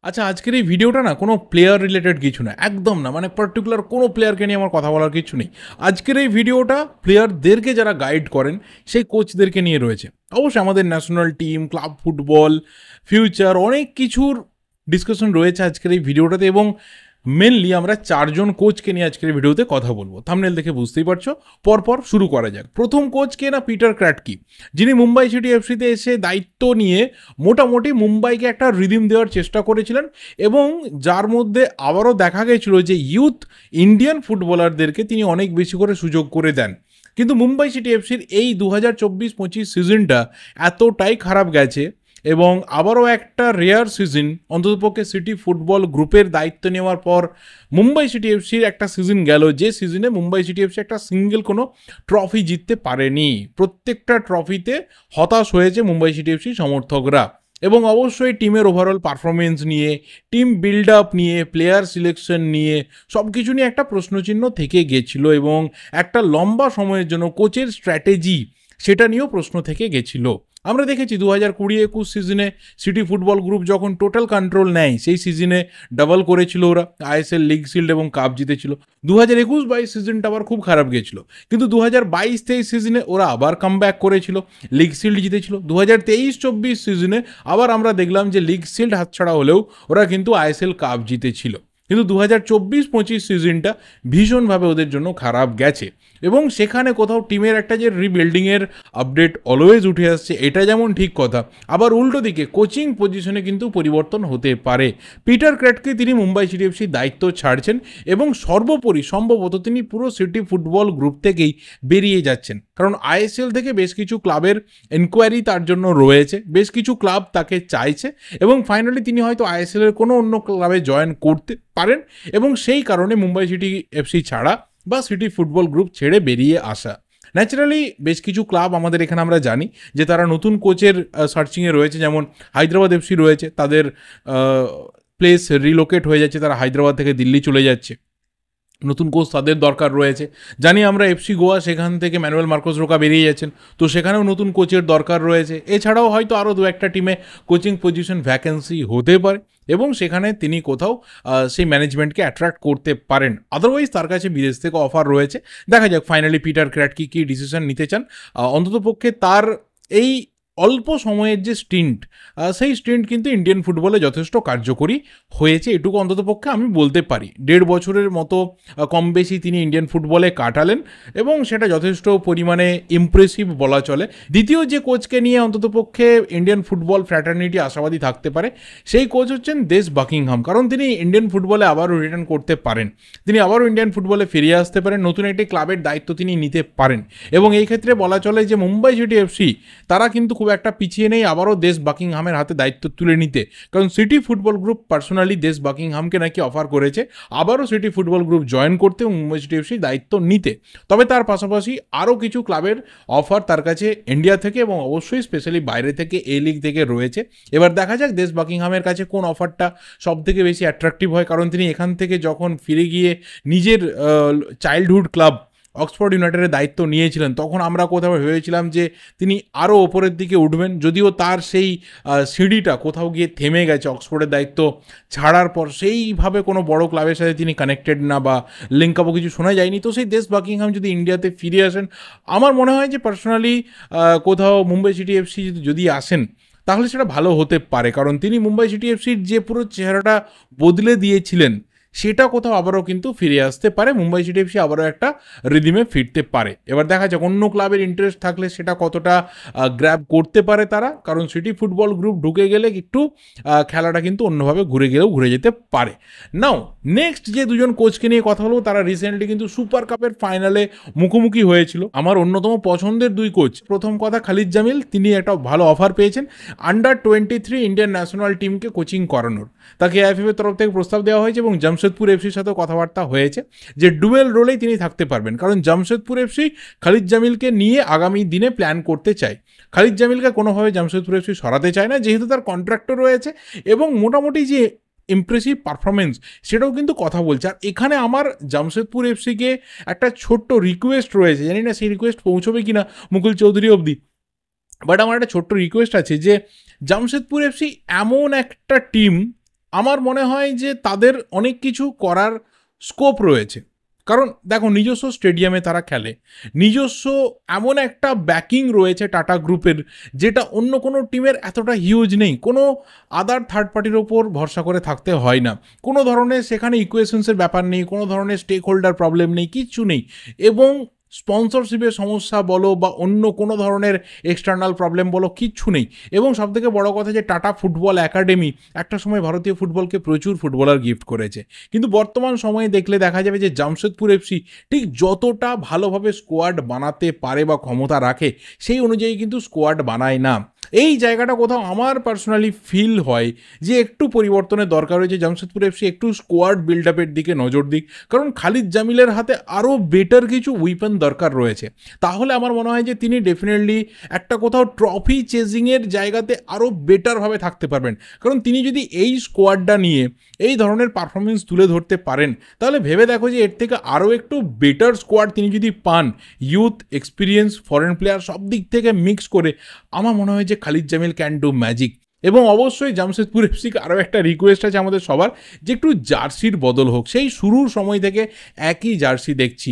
আচ্ছা, আজকের এই ভিডিওটা না কোনো প্লেয়ার রিলেটেড কিছু না, একদম না। মানে পার্টিকুলার কোনো প্লেয়ারকে নিয়ে আমার কথা বলার কিছু নেই। আজকের এই ভিডিওটা প্লেয়ারদেরকে যারা গাইড করেন সেই কোচদেরকে নিয়ে রয়েছে। অবশ্যই আমাদের national team, club football, future অনেক কিছুর ডিসকাশন রয়েছে আজকের এই ভিডিওটাতে, এবং মেনলি আমরা চারজন কোচকে নিয়ে আজকের এই ভিডিওতে কথা বলবো। থাম্বনেল দেখে বুঝতেই পারছো। পরপর শুরু করা যাক। প্রথম কোচকে না পিটার ক্র্যাটকি, যিনি মুম্বাই সিটি এফসিতে এসে দায়িত্ব নিয়ে মোটামুটি মুম্বাইকে একটা রিদিম দেওয়ার চেষ্টা করেছিলেন, এবং যার মধ্যে আবারও দেখা গেছিল যে ইউথ ইন্ডিয়ান ফুটবলারদেরকে তিনি অনেক বেশি করে সুযোগ করে দেন। কিন্তু মুম্বাই সিটি এফসির এই 2024-25 সিজনটা এতটাই খারাপ গেছে, এবং আবারও একটা রেয়ার সিজন, অন্ততপক্ষে সিটি ফুটবল গ্রুপের দায়িত্ব নেওয়ার পর মুম্বাই সিটি এফসির একটা সিজন গেল যে সিজনে মুম্বাই সিটি এফসি একটা সিঙ্গেল কোনো ট্রফি জিততে পারেনি। প্রত্যেকটা ট্রফিতে হতাশ হয়েছে মুম্বাই সিটি এফসি সমর্থকরা, এবং অবশ্যই টিমের ওভারঅল পারফরমেন্স নিয়ে, টিম বিল্ড আপ নিয়ে, প্লেয়ার সিলেকশন নিয়ে সব কিছু নিয়ে একটা প্রশ্নচিহ্ন থেকে গেছিলো, এবং একটা লম্বা সময়ের জন্য কোচের স্ট্র্যাটেজি সেটা নিয়েও প্রশ্ন থেকে গেছিলো। আমরা দেখেছি 2020-21 সিজনে সিটি ফুটবল গ্রুপ যখন টোটাল কন্ট্রোল নেয়, সেই সিজনে ডাবল করেছিল ওরা, আইএসএল, লিগ শিল্ড এবং কাপ জিতেছিল। 2021-22 সিজনটা আবার খুব খারাপ গেছিলো, কিন্তু 2022-23 সিজনে ওরা আবার কামব্যাক করেছিল, লিগ শিল্ড জিতেছিল। 2023-24 সিজনে আবার আমরা দেখলাম যে লিগ শিল্ড হাতছাড়া হলেও ওরা কিন্তু আইএসএল কাপ জিতেছিল। কিন্তু 2024-25 সিজনটা ভীষণভাবে ওদের জন্য খারাপ গেছে, এবং সেখানে কোথাও টিমের একটা যে রিবিল্ডিংয়ের আপডেট অলওয়েজ উঠে আসছে, এটা যেমন ঠিক কথা, আবার উল্টো দিকে কোচিং পজিশনে কিন্তু পরিবর্তন হতে পারে। পিটার ক্র্যাটকে তিনি মুম্বাই সিটি এফসির দায়িত্ব ছাড়ছেন, এবং সর্বোপরি সম্ভবত তিনি পুরো সিটি ফুটবল গ্রুপ থেকেই বেরিয়ে যাচ্ছেন, কারণ আইএসএল থেকে বেশ কিছু ক্লাবের এনকোয়ারি তার জন্য রয়েছে, বেশ কিছু ক্লাব তাকে চাইছে, এবং ফাইনালি তিনি হয়তো আইএসএলের কোনো অন্য ক্লাবে জয়েন করতে পারেন, এবং সেই কারণে মুম্বাই সিটি এফসি ছাড়া বা সিটি ফুটবল গ্রুপ ছেড়ে বেরিয়ে আসা। ন্যাচারালি বেশ কিছু ক্লাব আমাদের এখানে আমরা জানি যে তারা নতুন কোচের সার্চিংয়ে রয়েছে, যেমন হায়দ্রাবাদ এফসি রয়েছে, তাদের প্লেস রিলোকেট হয়ে যাচ্ছে, তারা হায়দ্রাবাদ থেকে দিল্লি চলে যাচ্ছে, নতুন কোচ তাদের দরকার রয়েছে। জানি আমরা এফসি গোয়া, সেখান থেকে ম্যানুয়েল মার্কোস রোকা বেরিয়ে যাচ্ছেন, তো সেখানেও নতুন কোচের দরকার রয়েছে। এছাড়াও হয়তো আরও দু একটা টিমে কোচিং পজিশন ভ্যাকেন্সি হতে পারে, এবং সেখানে তিনি কোথাও সেই ম্যানেজমেন্টকে অ্যাট্রাক্ট করতে পারেন। আদারওয়াইজ তার কাছে বিদেশ থেকে অফার রয়েছে। দেখা যাক ফাইনালি পিটার ক্র্যাটকি কী ডিসিশন নিতে চান। অন্ততপক্ষে তার এই অল্প সময়ের যে স্টিন্ট, সেই স্টিন্ট কিন্তু ইন্ডিয়ান ফুটবলে যথেষ্ট কার্যকরী হয়েছে, এটুকু অন্ততপক্ষে আমি বলতে পারি। 1.5 বছরের মতো কম বেশি তিনি ইন্ডিয়ান ফুটবলে কাটালেন, এবং সেটা যথেষ্ট পরিমাণে ইমপ্রেসিভ বলা চলে। দ্বিতীয় যে কোচকে নিয়ে অন্ততপক্ষে ইন্ডিয়ান ফুটবল ফ্র্যাটার্নিটি আশাবাদী থাকতে পারে, সেই কোচ হচ্ছেন দেশ বাকিংহাম, কারণ তিনি ইন্ডিয়ান ফুটবলে আবারও রিটার্ন করতে পারেন, তিনি আবারও ইন্ডিয়ান ফুটবলে ফিরে আসতে পারেন, নতুন একটি ক্লাবের দায়িত্ব তিনি নিতে পারেন। এবং এই ক্ষেত্রে বলা চলে যে মুম্বাই সিটি এফসি তারা কিন্তু খুব একটা পিছিয়ে নেই আবারও দেশ বাকিংহামের হাতে দায়িত্ব তুলে নিতে, কারণ সিটি ফুটবল গ্রুপ পার্সোনালি দেশ বাকিংহামকে নাকি অফার করেছে আবারও সিটি ফুটবল গ্রুপ জয়েন করতে এবং মুম্বাই সিটি এফসি দায়িত্ব নিতে। তবে তার পাশাপাশি আরও কিছু ক্লাবের অফার তার কাছে ইন্ডিয়া থেকে এবং অবশ্যই স্পেশালি বাইরে থেকে, এ লিগ থেকে রয়েছে। এবার দেখা যাক দেশ বাকিংহামের কাছে কোন অফারটা সব থেকে বেশি অ্যাট্রাকটিভ হয়, কারণ তিনি এখান থেকে যখন ফিরে গিয়ে নিজের চাইল্ডহুড ক্লাব অক্সফোর্ড ইউনাইটেডের দায়িত্ব নিয়েছিলেন, তখন আমরা কোথাও ভেবেছিলাম যে তিনি আরও ওপরের দিকে উঠবেন, যদিও তার সেই সিঁড়িটা কোথাও গিয়ে থেমে গেছে অক্সফোর্ডের দায়িত্ব ছাড়ার পর। সেইভাবে কোনো বড় ক্লাবের সাথে তিনি কানেক্টেড না, বা লিঙ্ক আপও কিছু শোনা যায়নি। তো সেই দেশ বাকিংহাম যদি ইন্ডিয়াতে ফিরে আসেন, আমার মনে হয় যে পার্সোনালি কোথাও মুম্বাই সিটি এফসি যদি আসেন তাহলে সেটা ভালো হতে পারে, কারণ তিনি মুম্বাই সিটি এফসির যে পুরো চেহারাটা বদলে দিয়েছিলেন সেটা কোথাও আবারও কিন্তু ফিরে আসতে পারে, মুম্বাই সিটি এফসি আবারও একটা রিদিমে ফিরতে পারে। এবার দেখা যাক অন্য ক্লাবের ইন্টারেস্ট থাকলে সেটা কতটা গ্র্যাব করতে পারে তারা, কারণ সিটি ফুটবল গ্রুপ ঢুকে গেলে একটু খেলাটা কিন্তু অন্যভাবে ঘুরে যেতে পারে। নাও নেক্সট যে দুজন কোচকে নিয়ে কথা বলবো, তারা রিসেন্টলি কিন্তু সুপার কাপের ফাইনালে মুখোমুখি হয়েছিল। আমার অন্যতম পছন্দের দুই কোচ, প্রথম কথা খালিদ জামিল, তিনি একটা ভালো অফার পেয়েছেন আন্ডার-23 ইন্ডিয়ান ন্যাশনাল টিমকে কোচিং করানোর। তাকে এআইএফএফ এর তরফ থেকে প্রস্তাব দেওয়া হয়েছে, এবং জামশেদপুর এফসির সাথেও কথাবার্তা হয়েছে যে ডুয়েল রোলেই তিনি থাকতে পারবেন, কারণ জামশেদপুর এফসি খালিদ জামিলকে নিয়ে আগামী দিনে প্ল্যান করতে চায়। খালিদ জামিলকে কোনোভাবে জামশেদপুর এফসি সরাতে চায় না, যেহেতু তার কন্ট্রাক্টর রয়েছে, এবং মোটামুটি যে ইমপ্রেসিভ পারফরমেন্স সেটাও কিন্তু কথা বলছে। আর এখানে আমার জামশেদপুর এফসিকে একটা ছোট্ট রিকোয়েস্ট রয়েছে, জানি না সেই রিকোয়েস্ট পৌঁছবে কিনা মুকুল চৌধুরী অবধি, বাট আমার একটা ছোট্ট রিকোয়েস্ট আছে যে জামশেদপুর এফসি এমন একটা টিম আমার মনে হয় যে তাদের অনেক কিছু করার স্কোপ রয়েছে। কারণ দেখো, নিজস্ব স্টেডিয়ামে তারা খেলে, নিজস্ব এমন একটা ব্যাকিং রয়েছে টাটা গ্রুপের, যেটা অন্য কোনো টিমের এতটা হিউজ নেই। কোনো আদার থার্ড পার্টির ওপর ভরসা করে থাকতে হয় না, কোনো ধরনের সেখানে ইকুয়েশনসের ব্যাপার নেই, কোনো ধরনের স্টেক হোল্ডার প্রবলেম নেই, কিচ্ছু নেই। এবং স্পন্সরশিপের সমস্যা বলো বা অন্য কোনো ধরনের এক্সটার্নাল প্রবলেম বলো, কিচ্ছু নেই। এবং সবথেকে বড় কথা যে টাটা ফুটবল একাডেমি একটা সময় ভারতীয় ফুটবলকে প্রচুর ফুটবলার গিফট করেছে, কিন্তু বর্তমান সময়ে দেখলে দেখা যাবে যে জামশেদপুর এফসি ঠিক যতটা ভালোভাবে স্কোয়াড বানাতে পারে বা ক্ষমতা রাখে, সেই অনুযায়ী কিন্তু স্কোয়াড বানায় না। এই জায়গাটা কোথাও আমার পার্সোনালি ফিল হয় যে একটু পরিবর্তনের দরকার রয়েছে। জামশেদপুর এফসি একটু স্কোয়াড বিল্ড আপের দিকে নজর দিক, কারণ খালিদ জামিলের হাতে আরও বেটার কিছু উইপেন দরকার রয়েছে। তাহলে আমার মনে হয় যে তিনি ডেফিনেটলি একটা কোথাও ট্রফি চেজিংয়ের জায়গাতে আরও বেটারভাবে থাকতে পারবেন। কারণ তিনি যদি এই স্কোয়াডটা নিয়ে এই ধরনের পারফরমেন্স তুলে ধরতে পারেন, তাহলে ভেবে দেখো যে এর থেকে আরও একটু বেটার স্কোয়াড তিনি যদি পান, ইউথ, এক্সপিরিয়েন্স, ফরেন প্লেয়ার সব দিক থেকে মিক্স করে, আমার মনে হয় যে Khalid Jamil can do magic. এবং অবশ্যই জামশেদপুর এফসিকে আরও একটা রিকোয়েস্ট আছে আমাদের সবার, যে একটু জার্সির বদল হোক। সেই শুরুর সময় থেকে একই জার্সি দেখছি,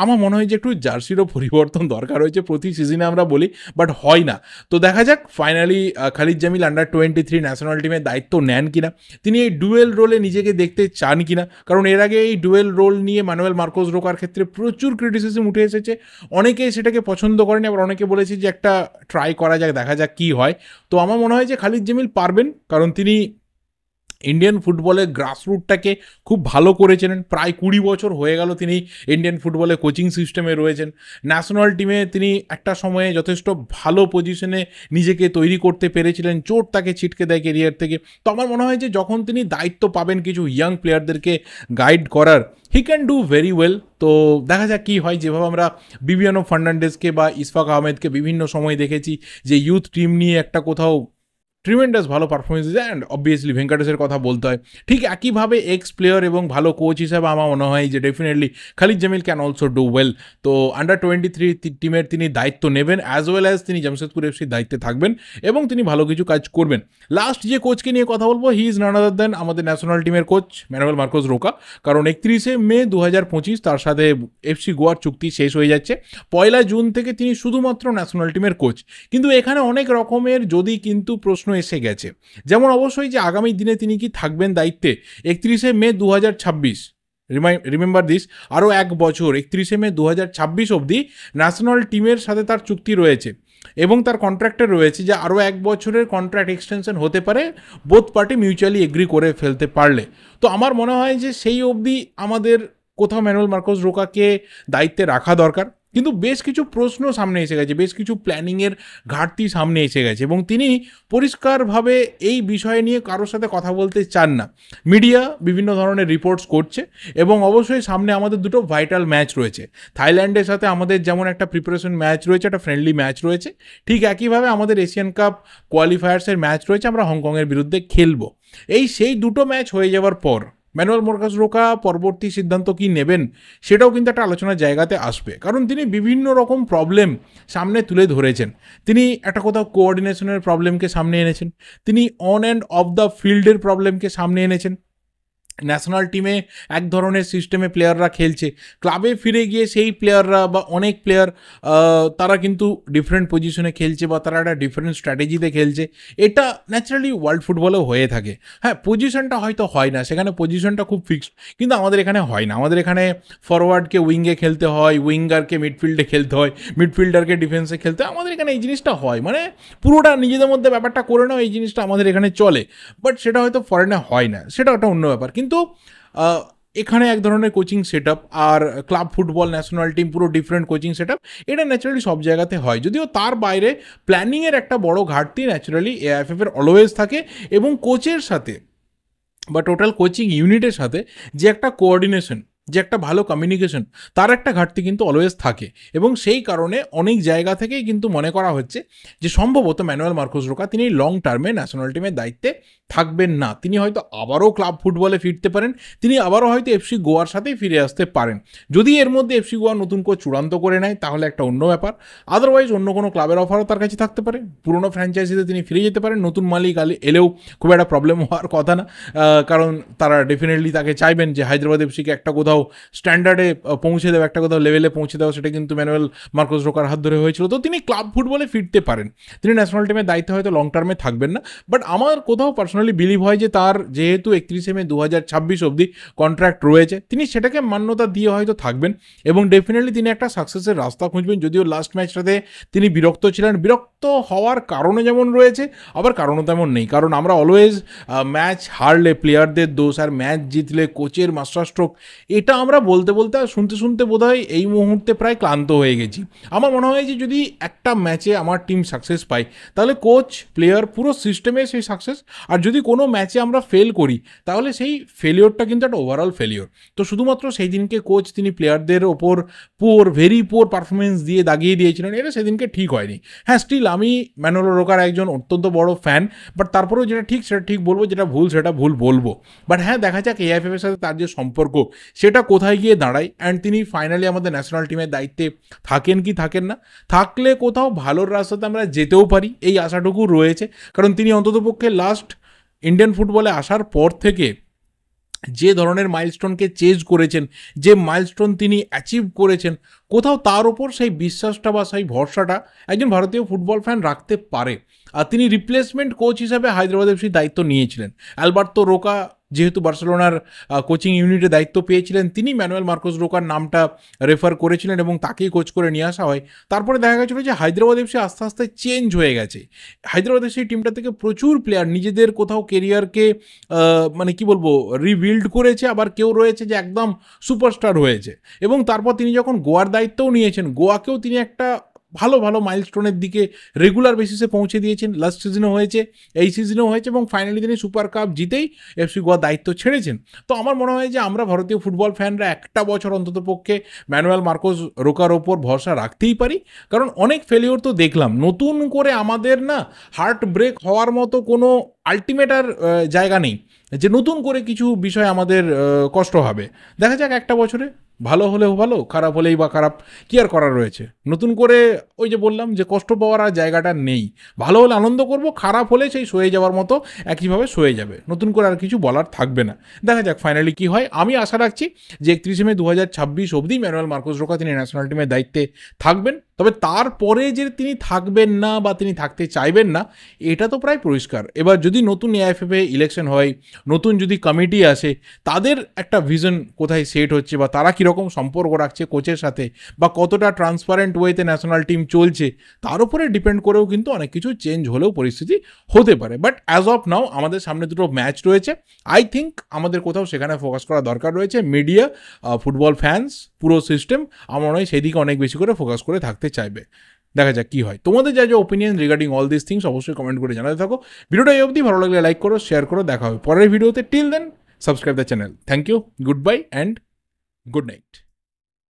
আমার মনে হয় যে একটু জার্সিরও পরিবর্তন দরকার হয়েছে। প্রতি সিজনে আমরা বলি, বাট হয় না। তো দেখা যাক ফাইনালি খালিদ জামিল আন্ডার-23 ন্যাশনাল টিমের দায়িত্ব নেন কিনা, তিনি এই ডুয়েল রোলে নিজেকে দেখতে চান কিনা। কারণ এর আগে এই ডুয়েল রোল নিয়ে ম্যানুয়েল মার্কোস রোকার ক্ষেত্রে প্রচুর ক্রিটিসিজম উঠে এসেছে। অনেকেই সেটাকে পছন্দ করেনি, আবার অনেকে বলেছে যে একটা ট্রাই করা যাক, দেখা যাক কী হয়। তো আমার মনে হয় যে খালিদ জামিল পারবেন, কারণ তিনি ইন্ডিয়ান ফুটবলের গ্রাসরুটটাকে খুব ভালো করেছিলেন। প্রায় 20 বছর হয়ে গেল তিনি ইন্ডিয়ান ফুটবলে কোচিং সিস্টেমে রয়েছেন। ন্যাশনাল টিমে তিনি একটা সময়ে যথেষ্ট ভালো পজিশনে নিজেকে তৈরি করতে পেরেছিলেন, চোট তাকে ছিটকে দেয় কেরিয়ার থেকে। তো আমার মনে হয় যে যখন তিনি দায়িত্ব পাবেন কিছু ইয়াং প্লেয়ারদেরকে গাইড করার, he can do very well. তো দেখা যাক কী হয়। যেভাবে আমরা বিবিয়ানো ফার্নান্ডেজকে বা ইশফাক আহমেদকে বিভিন্ন সময় দেখেছি যে ইউথ টিম নিয়ে একটা কোথাও ট্রিমেন্ডাস ভালো পারফরমেন্স দিয়েছে, অ্যান্ড অবভিয়াসলি ভেঙ্কটেশের কথা বলতে হয়। ঠিক একইভাবে এক্স প্লেয়ার এবং ভালো কোচ হিসাবে আমার মনে হয় যে definitely Khalid Jamil can also do well. তো আন্ডার-23 টিমের তিনি দায়িত্ব নেবেন, অ্যাজ ওয়েল অ্যাজ তিনি জামশেদপুর এফসির দায়িত্বে থাকবেন এবং তিনি ভালো কিছু কাজ করবেন। লাস্ট যে কোচকে নিয়ে কথা বলবো, হি ইজ নান আদার দেন আমাদের ন্যাশনাল টিমের কোচ ম্যানুয়েল মার্কোস রোকা। কারণ 31শে মে 2025 তার সাথে এফসি গোয়ার চুক্তি শেষ হয়ে যাচ্ছে। 1 জুন থেকে তিনি শুধুমাত্র ন্যাশনাল টিমের কোচ। কিন্তু এখানে অনেক রকমের যদি কিন্তু প্রশ্ন এসে গেছে, যেমন অবশ্যই যে আগামী দিনে তিনি কি থাকবেন দায়িত্বে। 31শে মে 2026, রিমেম্বার দিস, আরও 1 বছর 31শে মে 2026 অবধি ন্যাশনাল টিমের সাথে তার চুক্তি রয়েছে এবং তার কন্ট্রাক্টে রয়েছে যে আরও 1 বছরের কন্ট্রাক্ট এক্সটেনশন হতে পারে, বোথ পার্টি মিউচুয়ালি এগ্রি করে ফেলতে পারলে। তো আমার মনে হয় যে সেই অবধি আমাদের কোথাও ম্যানুয়েল মার্কোস রোকাকে দায়িত্বে রাখা দরকার। কিন্তু বেশ কিছু প্রশ্ন সামনে এসে গেছে, বেশ কিছু প্ল্যানিংয়ের ঘাটতি সামনে এসে গেছে এবং তিনি পরিষ্কারভাবে এই বিষয় নিয়ে কারোর সাথে কথা বলতে চান না। মিডিয়া বিভিন্ন ধরনের রিপোর্টস করছে এবং অবশ্যই সামনে আমাদের দুটো ভাইটাল ম্যাচ রয়েছে। থাইল্যান্ডের সাথে আমাদের যেমন একটা প্রিপারেশন ম্যাচ রয়েছে, একটা ফ্রেন্ডলি ম্যাচ রয়েছে, ঠিক একইভাবে আমাদের এশিয়ান কাপ কোয়ালিফায়ার্সের ম্যাচ রয়েছে, আমরা হংকংয়ের বিরুদ্ধে খেলবো। সেই দুটো ম্যাচ হয়ে যাওয়ার পর ম্যানুয়েল মার্কোস রোকা পরবর্তী সিদ্ধান্ত কী নেবেন সেটাও কিন্তু একটা আলোচনার জায়গাতে আসবে। কারণ তিনি বিভিন্ন রকম প্রবলেম সামনে তুলে ধরেছেন। তিনি একটা কোথাও কোঅর্ডিনেশনের প্রবলেমকে সামনে এনেছেন, তিনি অন অ্যান্ড অফ দ্য ফিল্ডের প্রবলেমকে সামনে এনেছেন। ন্যাশনাল টিমে এক ধরনের সিস্টেমে প্লেয়াররা খেলছে, ক্লাবে ফিরে গিয়ে সেই প্লেয়াররা বা অনেক প্লেয়ার তারা কিন্তু ডিফারেন্ট পজিশনে খেলছে বা তারা একটা ডিফারেন্ট স্ট্র্যাটেজিতে খেলছে। এটা ন্যাচারালি ওয়ার্ল্ড ফুটবলেও হয়ে থাকে। হ্যাঁ, পজিশনটা হয়তো হয় না, সেখানে পজিশনটা খুব ফিক্সড, কিন্তু আমাদের এখানে হয় না। আমাদের এখানে ফরওয়ার্ডকে উইঙ্গে খেলতে হয়, উইঙ্গারকে মিডফিল্ডে খেলতে হয়, মিডফিল্ডারকে ডিফেন্সে খেলতে হয়। আমাদের এখানে এই জিনিসটা হয়, মানে পুরোটা নিজেদের মধ্যে ব্যাপারটা করে নাও, এই জিনিসটা আমাদের এখানে চলে। বাট সেটা হয়তো ফরেনে হয় না, সেটা একটা অন্য ব্যাপার। কিন্তু এখানে এক ধরনের কোচিং সেট আপ, আর ক্লাব ফুটবল ন্যাশনাল টিম পুরো ডিফারেন্ট কোচিং সেট আপ, এটা ন্যাচারালি সব জায়গাতে হয়। যদিও তার বাইরে প্ল্যানিংয়ের একটা বড় ঘাটতি ন্যাচারালি এআইএফএফের অলওয়েজ থাকে এবং কোচের সাথে বা টোটাল কোচিং ইউনিটের সাথে যে একটা কোঅর্ডিনেশন, যে একটা ভালো কমিউনিকেশন, তার একটা ঘাটতি কিন্তু অলওয়েজ থাকে, এবং সেই কারণে অনেক জায়গা থেকেই কিন্তু মনে করা হচ্ছে যে সম্ভবত ম্যানুয়েল মার্কোস রোকা তিনি লং টার্মে ন্যাশনাল টিমের দায়িত্বে থাকবেন না। তিনি হয়তো আবারও ক্লাব ফুটবলে ফিরতে পারেন, তিনি আবারও হয়তো এফসি গোয়ার সাথেই ফিরে আসতে পারেন। যদি এর মধ্যে এফসি গোয়া নতুন কোচ চূড়ান্ত করে নেয় তাহলে একটা অন্য ব্যাপার, আদারওয়াইজ অন্য কোনো ক্লাবের অফারও তার কাছে থাকতে পারে, পুরোনো ফ্র্যাঞ্চাইজিতে তিনি ফিরে যেতে পারেন। নতুন মালিক এলেও খুব একটা প্রবলেম হওয়ার কথা না, কারণ তারা ডেফিনেটলি তাকে চাইবেন যে হায়দ্রাবাদ এফসিকে একটা কোথাও স্ট্যান্ডার্ডে পৌঁছে দেওয়া, একটা কোথাও লেভেলে পৌঁছে দেওয়া, সেটা কিন্তু ম্যানুয়েল মার্কোস রোকার হাত ধরে হয়েছিল। তো তিনি ক্লাব ফুটবলে ফিরতে পারেন, তিনি ন্যাশনাল টিমের দায়িত্বে হয়তো লং টার্মে থাকবেন না, বাট আমার কোথাও পার্সোনালি বিলিভ হয় যে তার যেহেতু 31 মে 2026 অবধি কন্ট্রাক্ট রয়েছে, তিনি সেটাকে মান্যতা দিয়ে হয়তো থাকবেন এবং ডেফিনেটলি তিনি একটা সাকসেসের রাস্তা খুঁজবেন। যদিও লাস্ট ম্যাচটাতে তিনি বিরক্ত ছিলেন, বিরক্ত হওয়ার কারণে যেমন রয়েছে আবার কারণও তেমন নেই, কারণ আমরা অলওয়েজ ম্যাচ হারলে প্লেয়ারদের দোষ আর ম্যাচ জিতলে কোচের মাস্টার স্ট্রোক, এটা আমরা বলতে বলতে আর শুনতে শুনতে বোধহয় এই মুহূর্তে প্রায় ক্লান্ত হয়ে গেছি। আমার মনে হয় যে যদি একটা ম্যাচে আমার টিম সাকসেস পায় তাহলে কোচ, প্লেয়ার, পুরো সিস্টেমে সেই সাকসেস, আর যদি কোনো ম্যাচে আমরা ফেল করি তাহলে সেই ফেলিওরটা কিন্তু একটা ওভারঅল ফেলিওর। তো শুধুমাত্র সেই দিনকে কোচ তিনি প্লেয়ারদের ওপর ভেরি পোর পারফরমেন্স দিয়ে দাগিয়ে দিয়েছিলেন, এটা সেদিনকে ঠিক হয়নি। হ্যাঁ, স্টিল আমি ম্যানুয়েল রোকার একজন অত্যন্ত বড় ফ্যান, বাট তারপরেও যেটা ঠিক সেটা ঠিক বলবো, যেটা ভুল সেটা ভুল বলবো। বাট হ্যাঁ, দেখা যাক এআইএফএফ এর সাথে তার যে সম্পর্ক সেটা কোথায় গিয়ে দাঁড়ায়, অ্যান্ড তিনি ফাইনালি আমাদের ন্যাশনাল টিমের দায়িত্বে থাকেন কি থাকেন না। থাকলে কোথাও ভালোর রাস্তাতে আমরা যেতেও পারি, এই আশাটুকু রয়েছে, কারণ তিনি অন্ততপক্ষে লাস্ট ইন্ডিয়ান ফুটবলে আসার পর থেকে যে ধরনের মাইলস্টোনকে চেজ করেছেন, যে মাইলস্টোন তিনি অ্যাচিভ করেছেন, কোথাও তার ওপর সেই বিশ্বাসটা বা সেই ভরসাটা একজন ভারতীয় ফুটবল ফ্যান রাখতে পারে। আর তিনি রিপ্লেসমেন্ট কোচ হিসাবে হায়দ্রাবাদ এফসির দায়িত্ব নিয়েছিলেন। অ্যালবার্তো রোকা যেহেতু বার্সেলোনার কোচিং ইউনিটে দায়িত্ব পেয়েছিলেন, তিনি ম্যানুয়েল মার্কোস রোকার নামটা রেফার করেছিলেন এবং তাকেই কোচ করে নিয়ে আসা হয়। তারপরে দেখা গেছিলো যে হায়দ্রাবাদ এফসি আস্তে আস্তে চেঞ্জ হয়ে গেছে। হায়দ্রাবাদ এফসি টিমটা থেকে প্রচুর প্লেয়ার নিজেদের কোথাও কেরিয়ারকে মানে কি বলবো রিবিল্ড করেছে, আবার কেউ রয়েছে যে একদম সুপারস্টার হয়েছে। এবং তারপর তিনি যখন গোয়ার দায়িত্বও নিয়েছেন, গোয়াকেও তিনি একটা ভালো ভালো মাইলস্টোনের দিকে রেগুলার বেসিসে পৌঁছে দিয়েছেন। লাস্ট সিজনও হয়েছে, এই সিজনেও হয়েছে, এবং ফাইনালি তিনি সুপার কাপ জিতেই এফসি গোয়া দায়িত্ব ছেড়েছেন। তো আমার মনে হয় যে আমরা ভারতীয় ফুটবল ফ্যানরা একটা বছর অন্তত পক্ষে ম্যানুয়েল মার্কোস রোকার ওপর ভরসা রাখতেই পারি, কারণ অনেক ফেলিওর তো দেখলাম। নতুন করে আমাদের না হার্ট ব্রেক হওয়ার মতো কোনো আলটিমেটার জায়গা নেই যে নতুন করে কিছু বিষয় আমাদের কষ্ট হবে। দেখা যাক একটা বছরে, ভালো হলেও ভালো, খারাপ হলেই বা খারাপ, কি আর করার রয়েছে। নতুন করে ওই যে বললাম যে কষ্ট পাওয়ার আর জায়গাটা নেই। ভালো হলে আনন্দ করব, খারাপ হলে সেই সয়ে যাওয়ার মতো একইভাবে সয়ে যাবে, নতুন করে আর কিছু বলার থাকবে না। দেখা যাক ফাইনালি কি হয়। আমি আশা রাখছি যে 31 মে 2026 অবধি ম্যানুয়েল মার্কোস রোকা তিনি ন্যাশনাল টিমের দায়িত্বে থাকবেন। তবে তারপরে যে তিনি থাকবেন না বা তিনি থাকতে চাইবেন না, এটা তো প্রায় পরিষ্কার। এবার যদি নতুন এআইএফএফে ইলেকশন হয়, নতুন যদি কমিটি আসে, তাদের একটা ভিশন কোথায় সেট হচ্ছে বা তারা কীরকম সম্পর্ক রাখছে কোচের সাথে, বা কতটা ট্রান্সপারেন্ট ওয়েতে ন্যাশনাল টিম চলছে, তার উপরে ডিপেন্ড করেও কিন্তু অনেক কিছু চেঞ্জ হলেও পরিস্থিতি হতে পারে। বাট অ্যাজ অফ নাও আমাদের সামনে দুটো ম্যাচ রয়েছে, আই থিঙ্ক আমাদের কোথাও সেখানে ফোকাস করা দরকার রয়েছে। মিডিয়া, ফুটবল ফ্যান্স, পুরো সিস্টেম আমার মনে হয় সেই দিকে অনেক বেশি করে ফোকাস করে থাকতে চাইবে। দেখা যাক কি হয়। তোমাদের যা opinion regarding all this things অবশ্যই কমেন্ট করে জানাতে থাকো। ভিডিওটা এই অবধি ভালো লাগলে লাইক করো, শেয়ার করো। দেখা হবে পরের ভিডিওতে। Till then subscribe the channel. Thank you, good bye and good night.